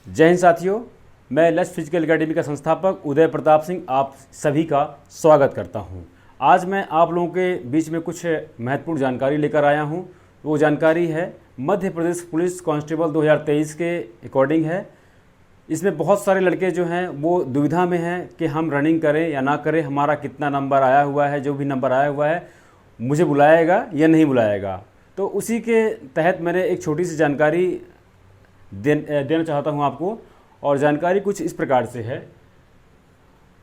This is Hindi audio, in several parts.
जय हिंद साथियों, मैं लक्ष्य फिजिकल एकेडमी का संस्थापक उदय प्रताप सिंह आप सभी का स्वागत करता हूं। आज मैं आप लोगों के बीच में कुछ महत्वपूर्ण जानकारी लेकर आया हूं। वो जानकारी है मध्य प्रदेश पुलिस कांस्टेबल 2023 के अकॉर्डिंग है। इसमें बहुत सारे लड़के जो हैं वो दुविधा में हैं कि हम रनिंग करें या ना करें, हमारा कितना नंबर आया हुआ है, जो भी नंबर आया हुआ है मुझे बुलाएगा या नहीं बुलाएगा। तो उसी के तहत मैंने एक छोटी सी जानकारी देना चाहता हूं आपको। और जानकारी कुछ इस प्रकार से है।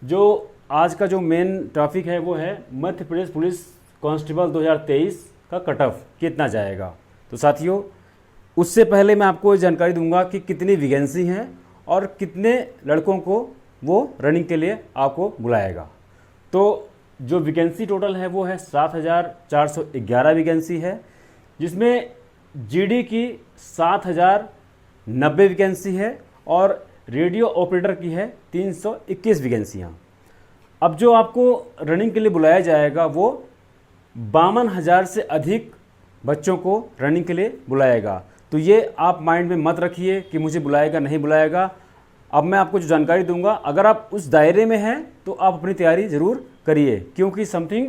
जो आज का जो मेन टॉपिक है वो है मध्य प्रदेश पुलिस कांस्टेबल 2023 का कट ऑफ कितना जाएगा। तो साथियों, उससे पहले मैं आपको जानकारी दूंगा कि कितनी वैकेंसी हैं और कितने लड़कों को वो रनिंग के लिए आपको बुलाएगा। तो जो वैकेंसी टोटल है वो है 7,411 वैकेंसी है, जिसमें जीडी की 7,090 वैकेंसी है और रेडियो ऑपरेटर की है 321 वैकेंसियाँ। अब जो आपको रनिंग के लिए बुलाया जाएगा वो 52,000 से अधिक बच्चों को रनिंग के लिए बुलाएगा। तो ये आप माइंड में मत रखिए कि मुझे बुलाएगा नहीं बुलाएगा। अब मैं आपको जो जानकारी दूंगा, अगर आप उस दायरे में हैं तो आप अपनी तैयारी ज़रूर करिए, क्योंकि समथिंग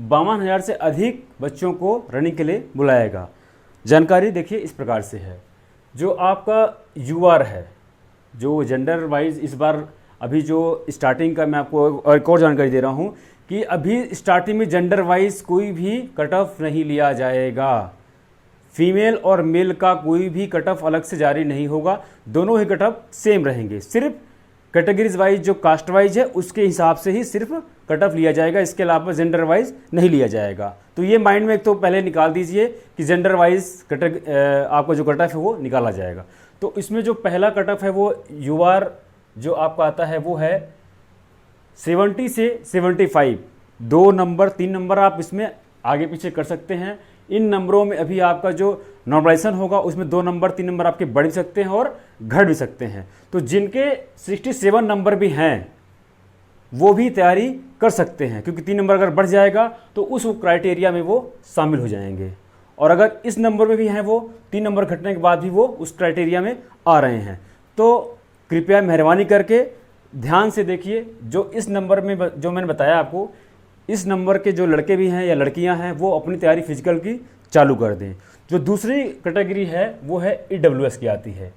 52,000 से अधिक बच्चों को रनिंग के लिए बुलाएगा। जानकारी देखिए इस प्रकार से है। जो आपका यूआर है, जो जेंडर वाइज इस बार अभी जो स्टार्टिंग का मैं आपको एक और जानकारी दे रहा हूं कि अभी स्टार्टिंग में जेंडर वाइज कोई भी कट ऑफ नहीं लिया जाएगा। फीमेल और मेल का कोई भी कट ऑफ अलग से जारी नहीं होगा, दोनों ही कट ऑफ सेम रहेंगे। सिर्फ कैटेगरीज वाइज जो कास्ट वाइज है उसके हिसाब से ही सिर्फ कट ऑफ लिया जाएगा, इसके अलावा जेंडर वाइज नहीं लिया जाएगा। तो ये माइंड में एक तो पहले निकाल दीजिए कि जेंडर वाइज आपका जो कट ऑफ है वो निकाला जाएगा। तो इसमें जो पहला कट ऑफ है वो यूआर जो आपका आता है वो है 70 से 75। 2 नंबर 3 नंबर आप इसमें आगे पीछे कर सकते हैं। इन नंबरों में अभी आपका जो नॉर्मलाइजेशन होगा उसमें 2 नंबर 3 नंबर आपके बढ़ भी सकते हैं और घट भी सकते हैं। तो जिनके 67 नंबर भी हैं वो भी तैयारी कर सकते हैं, क्योंकि 3 नंबर अगर बढ़ जाएगा तो उस क्राइटेरिया में वो शामिल हो जाएंगे। और अगर इस नंबर में भी हैं वो 3 नंबर घटने के बाद भी वो उस क्राइटेरिया में आ रहे हैं। तो कृपया मेहरबानी करके ध्यान से देखिए। जो इस नंबर में जो मैंने बताया आपको, इस नंबर के जो लड़के भी हैं या लड़कियां हैं वो अपनी तैयारी फिजिकल की चालू कर दें। जो दूसरी कैटेगरी है वो है ईडब्ल्यूएस की आती है।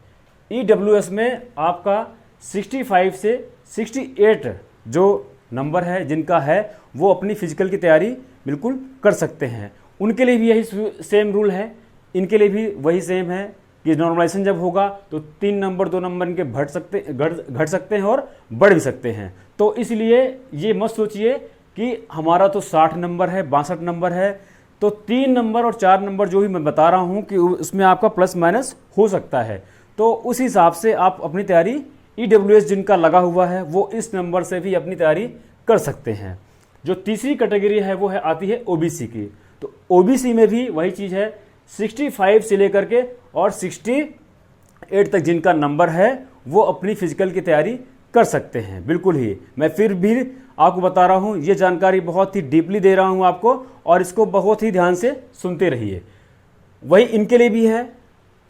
ईडब्ल्यूएस में आपका 65 से 68 जो नंबर है जिनका है वो अपनी फिजिकल की तैयारी बिल्कुल कर सकते हैं। उनके लिए भी यही सेम रूल है, इनके लिए भी वही सेम है कि नॉर्मलाइजेशन जब होगा तो 3 नंबर 2 नंबर इनके घट सकते हैं और बढ़ भी सकते हैं। तो इसलिए ये मत सोचिए कि हमारा तो 60 नंबर है, 62 नंबर है, तो 3 नंबर और 4 नंबर जो भी मैं बता रहा हूँ कि उसमें आपका प्लस माइनस हो सकता है। तो उस हिसाब से आप अपनी तैयारी ईडब्ल्यूएस जिनका लगा हुआ है वो इस नंबर से भी अपनी तैयारी कर सकते हैं। जो तीसरी कैटेगरी है वो है आती है ओबीसी की। तो ओबीसी में भी वही चीज़ है, 65 से लेकर के और 68 तक जिनका नंबर है वो अपनी फिजिकल की तैयारी कर सकते हैं। बिल्कुल ही मैं फिर भी आपको बता रहा हूँ, ये जानकारी बहुत ही डीपली दे रहा हूँ आपको और इसको बहुत ही ध्यान से सुनते रहिए। वही इनके लिए भी है,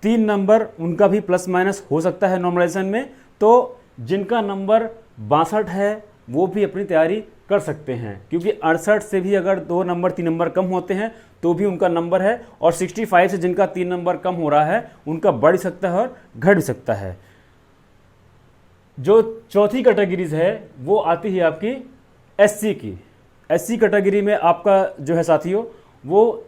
3 नंबर उनका भी प्लस माइनस हो सकता है नॉर्मलाइजेशन में। तो जिनका नंबर 62 है वो भी अपनी तैयारी कर सकते हैं, क्योंकि 68 से भी अगर 2 नंबर 3 नंबर कम होते हैं तो भी उनका नंबर है। और 65 से जिनका 3 नंबर कम हो रहा है उनका बढ़ सकता है और घट भी सकता है। जो चौथी कैटेगरीज है वो आती है आपकी एससी की। एससी कैटेगरी में आपका जो है साथियों वो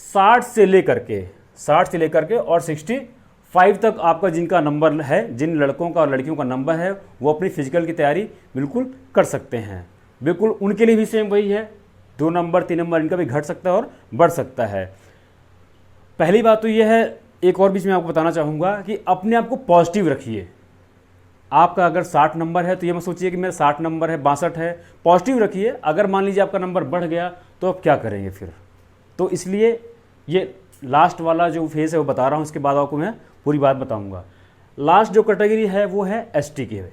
60 से लेकर के और 65 तक आपका जिनका नंबर है, जिन लड़कों का और लड़कियों का नंबर है वो अपनी फिजिकल की तैयारी बिल्कुल कर सकते हैं। बिल्कुल उनके लिए भी सेम वही है, 2 नंबर 3 नंबर इनका भी घट सकता है और बढ़ सकता है। पहली बात तो यह है, एक और बीच में आपको बताना चाहूँगा कि अपने आप को पॉजिटिव रखिए। आपका अगर 60 नंबर है तो ये मत सोचिए कि मेरा 60 नंबर है, 62 है। पॉजिटिव रखिए। अगर मान लीजिए आपका नंबर बढ़ गया तो आप क्या करेंगे फिर। तो इसलिए ये लास्ट वाला जो फेज़ है वो बता रहा हूँ, इसके बाद आपको मैं पूरी बात बताऊँगा। लास्ट जो कैटेगरी है वो है एसटी की है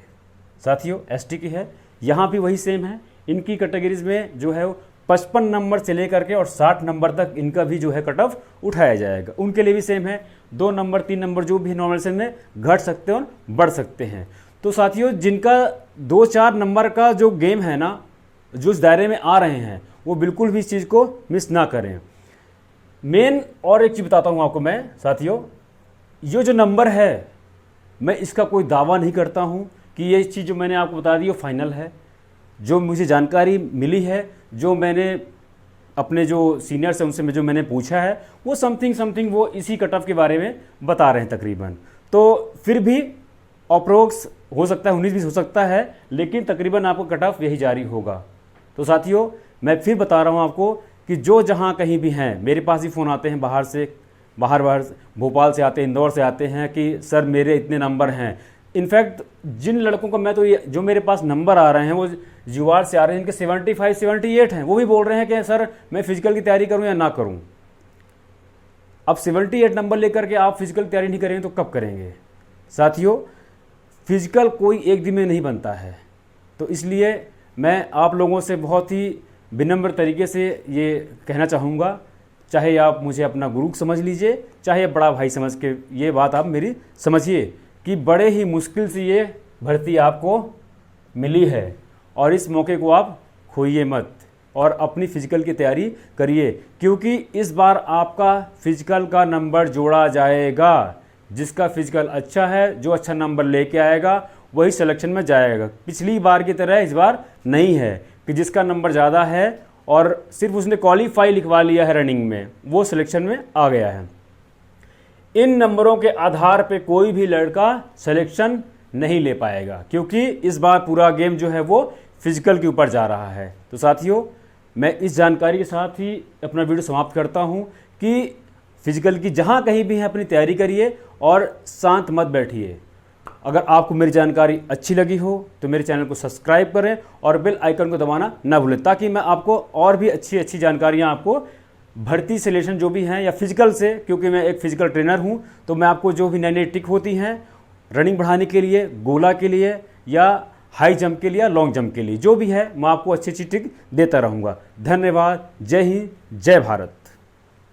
साथियों, एसटी की है। यहाँ भी वही सेम है। इनकी कैटेगरीज में जो है 55 नंबर से लेकर के और 60 नंबर तक इनका भी जो है कट ऑफ उठाया जाएगा। उनके लिए भी सेम है, 2 नंबर 3 नंबर जो भी नॉर्मल सेक्शन में घट सकते हैं और बढ़ सकते हैं। तो साथियों, जिनका 2-4 नंबर का जो गेम है ना, जो इस दायरे में आ रहे हैं, वो बिल्कुल भी इस चीज़ को मिस ना करें। मेन और एक चीज़ बताता हूँ आपको मैं साथियों, ये जो नंबर है, मैं इसका कोई दावा नहीं करता हूँ कि ये चीज़ जो मैंने आपको बता दी वो फाइनल है। जो मुझे जानकारी मिली है, जो मैंने अपने जो सीनियर्स हैं उनसे जो मैंने पूछा है, वो समथिंग वो इसी कट ऑफ के बारे में बता रहे हैं तकरीबन। तो फिर भी अप्रोक्स हो सकता है 19-20 हो सकता है, लेकिन तकरीबन आपको कट ऑफ यही जारी होगा। तो साथियों, मैं फिर बता रहा हूँ आपको कि जो जहाँ कहीं भी हैं, मेरे पास भी फ़ोन आते हैं बाहर से, बाहर भोपाल से आते हैं, इंदौर से आते हैं कि सर मेरे इतने नंबर हैं। इनफैक्ट जिन लड़कों को मैं तो ये जो मेरे पास नंबर आ रहे हैं वो जुवाड़ से आ रहे हैं, इनके 75-78 हैं, वो भी बोल रहे हैं कि सर मैं फिजिकल की तैयारी करूं या ना करूं। अब 78 नंबर लेकर के आप फिजिकल की तैयारी नहीं करेंगे तो कब करेंगे? साथियों, फिजिकल कोई एक दिन में नहीं बनता है। तो इसलिए मैं आप लोगों से बहुत ही विनम्र तरीके से ये कहना चाहूँगा, चाहे आप मुझे अपना गुरु समझ लीजिए, चाहे बड़ा भाई समझ के ये बात आप मेरी समझिए कि बड़े ही मुश्किल से ये भर्ती आपको मिली है और इस मौके को आप खोइए मत और अपनी फ़िज़िकल की तैयारी करिए, क्योंकि इस बार आपका फ़िज़िकल का नंबर जोड़ा जाएगा। जिसका फ़िज़िकल अच्छा है, जो अच्छा नंबर लेके आएगा वही सिलेक्शन में जाएगा। पिछली बार की तरह इस बार नहीं है कि जिसका नंबर ज़्यादा है और सिर्फ उसने क्वालिफाई लिखवा लिया है रनिंग में, वो सिलेक्शन में आ गया है। इन नंबरों के आधार पे कोई भी लड़का सिलेक्शन नहीं ले पाएगा, क्योंकि इस बार पूरा गेम जो है वो फिजिकल के ऊपर जा रहा है। तो साथियों, मैं इस जानकारी के साथ ही अपना वीडियो समाप्त करता हूं कि फिजिकल की जहां कहीं भी है अपनी तैयारी करिए और शांत मत बैठिए। अगर आपको मेरी जानकारी अच्छी लगी हो तो मेरे चैनल को सब्सक्राइब करें और बेल आइकन को दबाना ना भूलें, ताकि मैं आपको और भी अच्छी जानकारियां आपको भर्ती से रिलेशन जो भी हैं या फिजिकल से, क्योंकि मैं एक फिजिकल ट्रेनर हूं, तो मैं आपको जो भी नई टिक होती हैं रनिंग बढ़ाने के लिए, गोला के लिए या हाई जंप के लिए या लॉन्ग जंप के लिए, जो भी है मैं आपको अच्छी टिक देता रहूँगा। धन्यवाद। जय हिंद, जय भारत।